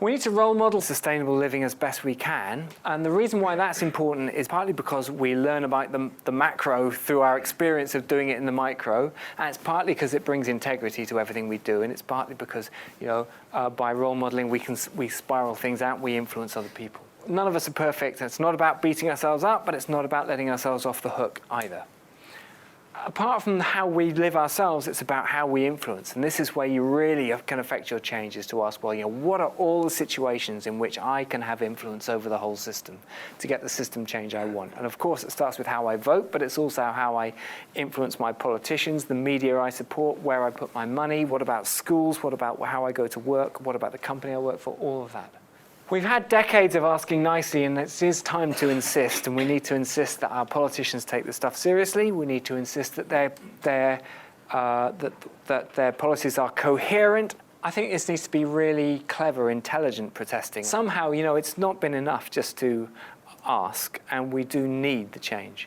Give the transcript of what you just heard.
We need to role model sustainable living as best we can, and the reason why that's important is partly because we learn about the macro through our experience of doing it in the micro, and it's partly because it brings integrity to everything we do, and it's partly because, by role modeling we spiral things out, we influence other people. None of us are perfect. It's not about beating ourselves up, but it's not about letting ourselves off the hook either. Apart from how we live ourselves, it's about how we influence. And this is where you really can affect your change, is to ask, well, what are all the situations in which I can have influence over the whole system to get the system change I want? And of course, it starts with how I vote, but it's also how I influence my politicians, the media I support, where I put my money, what about schools, what about how I go to work, what about the company I work for, all of that. We've had decades of asking nicely, and it is time to insist, and we need to insist that our politicians take this stuff seriously. We need to insist that their policies are coherent. I think this needs to be really clever, intelligent protesting. Somehow, it's not been enough just to ask, and we do need the change.